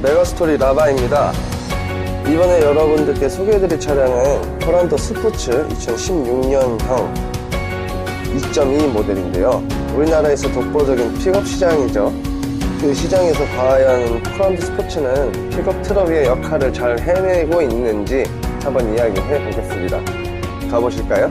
메가스토리 라바입니다. 이번에 여러분들께 소개해드릴 차량은 토란토 스포츠 2016년형 2.2 모델인데요. 우리나라에서 독보적인 픽업 시장이죠. 그 시장에서 과연 토란토 스포츠는 픽업 트럭의 역할을 잘 해내고 있는지 한번 이야기해 보겠습니다. 가보실까요?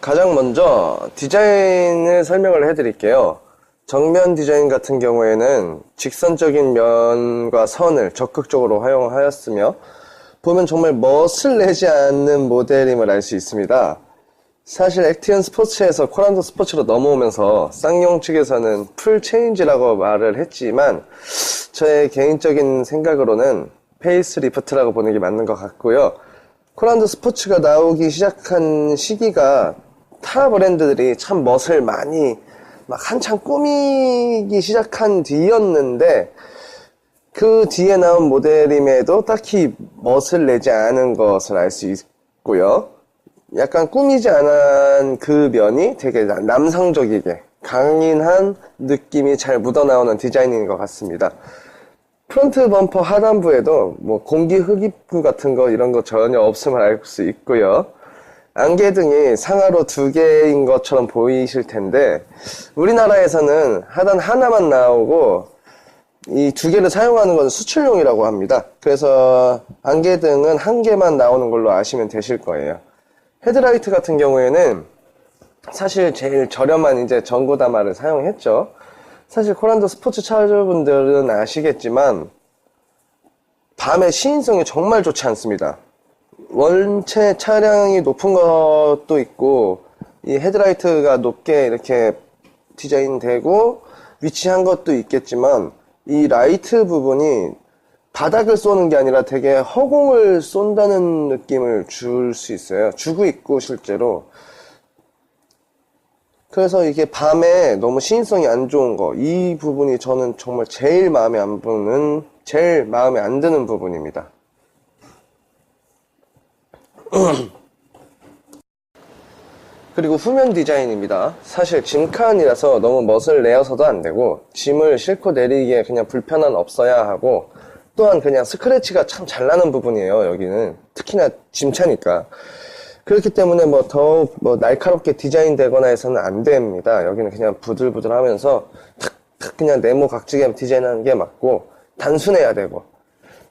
가장 먼저 디자인을 설명을 해드릴게요. 정면 디자인 같은 경우에는 직선적인 면과 선을 적극적으로 활용하였으며 보면 정말 멋을 내지 않는 모델임을 알 수 있습니다. 사실 액티언 스포츠에서 코란토 스포츠로 넘어오면서 쌍용 측에서는 풀 체인지라고 말을 했지만 저의 개인적인 생각으로는 페이스 리프트라고 보는 게 맞는 것 같고요. 코란토 스포츠가 나오기 시작한 시기가 타 브랜드들이 참 멋을 많이 한참 꾸미기 시작한 뒤였는데 그 뒤에 나온 모델임에도 딱히 멋을 내지 않은 것을 알 수 있고요. 약간 꾸미지 않은 그 면이 되게 남성적이게 강인한 느낌이 잘 묻어나오는 디자인인 것 같습니다. 프론트 범퍼 하단부에도 공기 흡입구 같은 거 이런 거 전혀 없음을 알 수 있고요. 안개등이 상하로 2개인 것처럼 보이실 텐데 우리나라에서는 하단 하나만 나오고 이 2개를 사용하는 것은 수출용이라고 합니다. 그래서 안개등은 1개만 나오는 걸로 아시면 되실 거예요. 헤드라이트 같은 경우에는 사실 제일 저렴한 이제 전고다마를 사용했죠. 사실 코란토 스포츠 차주분들은 아시겠지만 밤의 시인성이 정말 좋지 않습니다. 원체 차량이 높은 것도 있고 이 헤드라이트가 높게 이렇게 디자인되고 위치한 것도 있겠지만 이 라이트 부분이 바닥을 쏘는 게 아니라 되게 허공을 쏜다는 느낌을 줄 수 있어요. 주고 있고 실제로. 그래서 이게 밤에 너무 시인성이 안 좋은 거, 이 부분이 저는 정말 제일 마음에 안 드는 부분입니다. 그리고 후면 디자인입니다. 사실 짐칸이라서 너무 멋을 내어서도 안 되고 짐을 싣고 내리기에 그냥 불편함 없어야 하고 또한 그냥 스크래치가 참 잘 나는 부분이에요. 여기는 특히나 짐차니까. 그렇기 때문에 더욱 날카롭게 디자인되거나 해서는 안 됩니다. 여기는 그냥 부들부들 하면서 탁탁 그냥 네모 각지게 디자인하는 게 맞고 단순해야 되고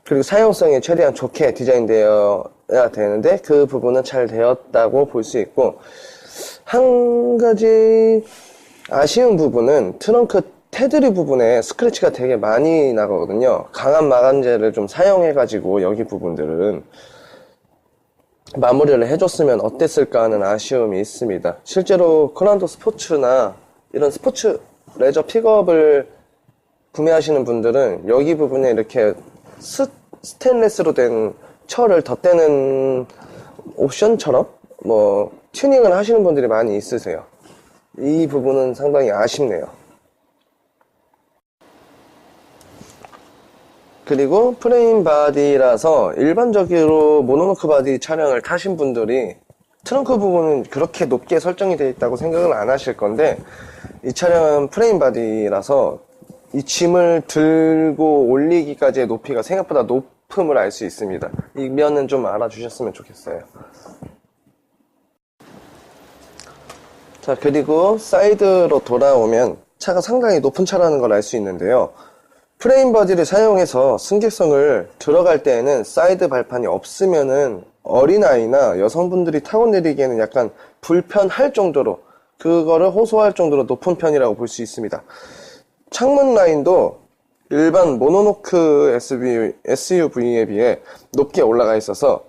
그리고 사용성이 최대한 좋게 디자인되어야 되는데 그 부분은 잘 되었다고 볼 수 있고 한 가지 아쉬운 부분은 트렁크 테두리 부분에 스크래치가 되게 많이 나거든요. 강한 마감재를 좀 사용해가지고 여기 부분들은 마무리를 해줬으면 어땠을까 하는 아쉬움이 있습니다. 실제로 코란토 스포츠나 이런 스포츠 레저 픽업을 구매하시는 분들은 여기 부분에 이렇게 스테인레스로 된 철을 덧대는 옵션처럼 튜닝을 하시는 분들이 많이 있으세요. 이 부분은 상당히 아쉽네요. 그리고 프레임 바디라서 일반적으로 모노노크 바디 차량을 타신 분들이 트렁크 부분은 그렇게 높게 설정이 되어 있다고 생각을 안 하실 건데 이 차량은 프레임 바디라서 이 짐을 들고 올리기까지의 높이가 생각보다 높음을 알 수 있습니다. 이 면은 좀 알아주셨으면 좋겠어요. 자, 그리고 사이드로 돌아오면 차가 상당히 높은 차라는 걸 알 수 있는데요. 프레임 바디를 사용해서 승객성을 들어갈 때에는 사이드 발판이 없으면은 어린아이나 여성분들이 타고 내리기에는 약간 불편할 정도로 그거를 호소할 정도로 높은 편이라고 볼 수 있습니다. 창문 라인도 일반 모노노크 SUV에 비해 높게 올라가 있어서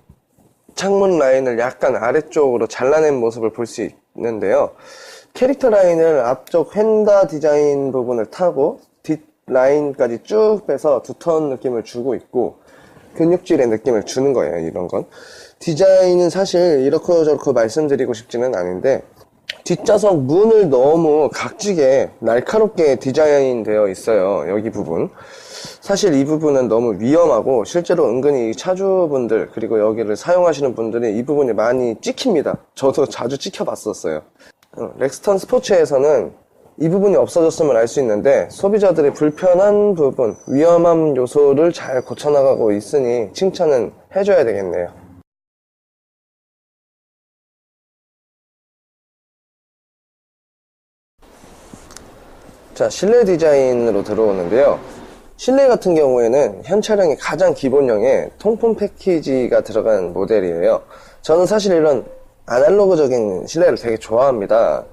창문 라인을 약간 아래쪽으로 잘라낸 모습을 볼 수 있는데요. 캐릭터 라인을 앞쪽 휀다 디자인 부분을 타고 뒷 라인까지 쭉 빼서 두터운 느낌을 주고 있고 근육질의 느낌을 주는 거예요. 이런 건 디자인은 사실 이렇고 저렇고 말씀드리고 싶지는 않은데 뒷좌석 문을 너무 각지게 날카롭게 디자인 되어 있어요. 여기 부분 사실 이 부분은 너무 위험하고 실제로 은근히 차주분들 그리고 여기를 사용하시는 분들이 이 부분이 많이 찍힙니다. 저도 자주 찍혀봤었어요. 렉스턴 스포츠에서는 이 부분이 없어졌으면 알 수 있는데 소비자들의 불편한 부분, 위험한 요소를 잘 고쳐나가고 있으니 칭찬은 해줘야 되겠네요. 자, 실내 디자인으로 들어오는데요. 실내 같은 경우에는 현 차량의 가장 기본형의 통풍 패키지가 들어간 모델이에요. 저는 사실 이런 아날로그적인 실내를 되게 좋아합니다.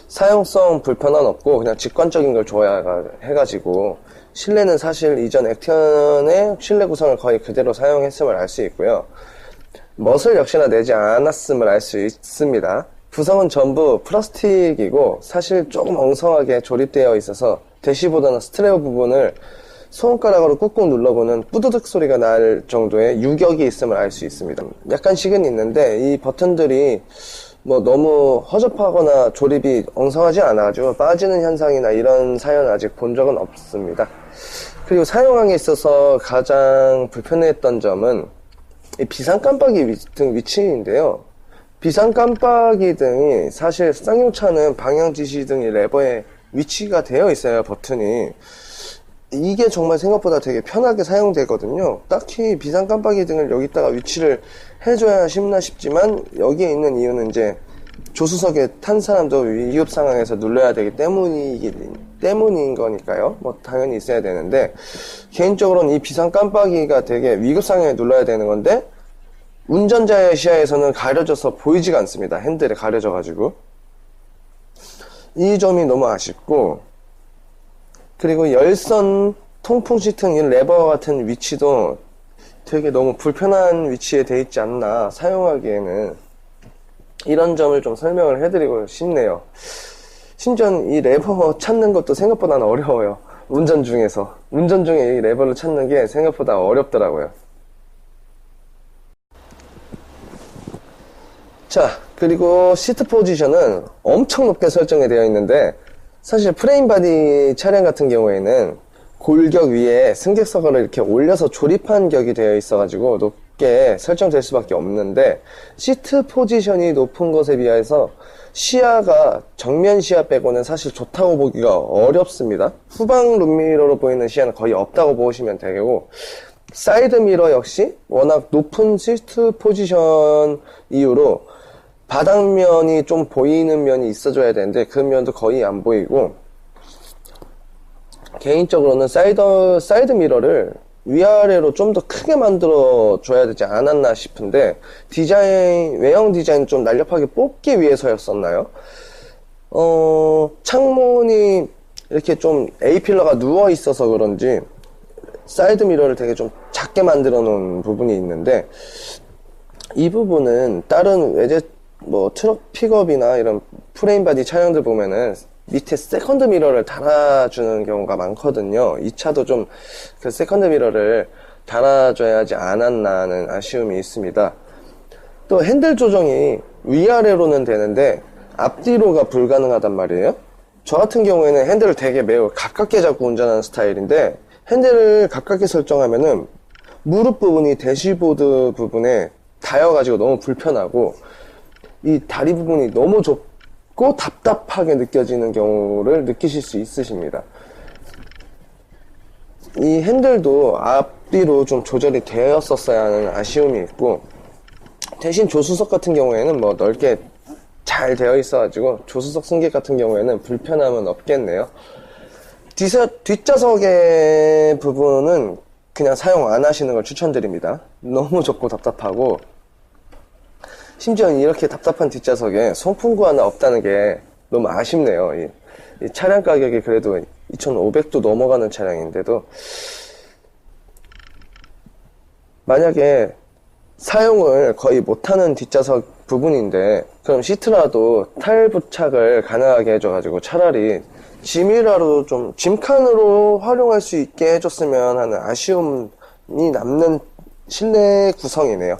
사용성 불편함 없고 그냥 직관적인 걸 좋아해가지고 실내는 사실 이전 액티언의 실내 구성을 거의 그대로 사용했음을 알 수 있고요. 멋을 역시나 내지 않았음을 알 수 있습니다. 구성은 전부 플라스틱이고 사실 조금 엉성하게 조립되어 있어서 대시보드나 스트레오 부분을 손가락으로 꾹꾹 눌러보는 뿌드득 소리가 날 정도의 유격이 있음을 알 수 있습니다. 약간씩은 있는데 이 버튼들이 뭐 너무 허접하거나 조립이 엉성하지 않아가지고 빠지는 현상이나 이런 사연을 아직 본 적은 없습니다. 그리고 사용함에 있어서 가장 불편했던 점은 이 비상 깜빡이 등 위치인데요. 비상 깜빡이 등이 사실 쌍용차는 방향 지시 등이 레버에 위치가 되어 있어요. 버튼이 이게 정말 생각보다 되게 편하게 사용되거든요. 딱히 비상 깜빡이 등을 여기다가 위치를 해줘야 싶나 싶지만 여기에 있는 이유는 이제 조수석에 탄 사람도 위급 상황에서 눌러야 되기 때문인 거니까요. 뭐 당연히 있어야 되는데 개인적으로는 이 비상 깜빡이가 되게 위급 상황에 눌러야 되는 건데 운전자의 시야에서는 가려져서 보이지가 않습니다. 핸들에 가려져 가지고 이 점이 너무 아쉽고, 그리고 열선 통풍 시트 이 레버 같은 위치도 되게 너무 불편한 위치에 돼 있지 않나 사용하기에는. 이런 점을 좀 설명을 해드리고 싶네요. 심지어 이 레버 찾는 것도 생각보다는 어려워요. 운전 중에 이 레버를 찾는 게 생각보다 어렵더라고요. 자, 그리고 시트 포지션은 엄청 높게 설정이 되어 있는데 사실 프레임 바디 차량 같은 경우에는 골격 위에 승객석을 이렇게 올려서 조립한 격이 되어 있어가지고 높게 설정될 수밖에 없는데 시트 포지션이 높은 것에 비해서 시야가 정면 시야 빼고는 사실 좋다고 보기가 어렵습니다. 후방 룸미러로 보이는 시야는 거의 없다고 보시면 되고, 사이드 미러 역시 워낙 높은 시트 포지션 이후로 바닥면이 좀 보이는 면이 있어줘야 되는데 그 면도 거의 안 보이고, 개인적으로는 사이드 미러를 위아래로 좀 더 크게 만들어 줘야 되지 않았나 싶은데 외형 디자인 좀 날렵하게 뽑기 위해서였었나요? 창문이 이렇게 좀 A필러가 누워 있어서 그런지 사이드 미러를 되게 좀 작게 만들어 놓은 부분이 있는데, 이 부분은 다른 외제 트럭 픽업이나 이런 프레임 바디 차량들 보면은 밑에 세컨드 미러를 달아주는 경우가 많거든요. 이 차도 좀 그 세컨드 미러를 달아줘야 하지 않았나 하는 아쉬움이 있습니다. 또 핸들 조정이 위아래로는 되는데 앞뒤로가 불가능하단 말이에요. 저 같은 경우에는 핸들을 되게 매우 가깝게 잡고 운전하는 스타일인데 핸들을 가깝게 설정하면은 무릎 부분이 대시보드 부분에 닿여가지고 너무 불편하고 이 다리 부분이 너무 좁고 답답하게 느껴지는 경우를 느끼실 수 있으십니다. 이 핸들도 앞뒤로 좀 조절이 되었었어야 하는 아쉬움이 있고, 대신 조수석 같은 경우에는 넓게 잘 되어 있어가지고 조수석 승객 같은 경우에는 불편함은 없겠네요. 뒷좌석의 부분은 그냥 사용 안 하시는 걸 추천드립니다. 너무 좁고 답답하고, 심지어 이렇게 답답한 뒷좌석에 송풍구 하나 없다는 게 너무 아쉽네요. 이 차량 가격이 그래도 2,500도 넘어가는 차량인데도 만약에 사용을 거의 못하는 뒷좌석 부분인데 그럼 시트라도 탈부착을 가능하게 해줘가지고 차라리 짐이라도 좀 짐칸으로 활용할 수 있게 해줬으면 하는 아쉬움이 남는 실내 구성이네요.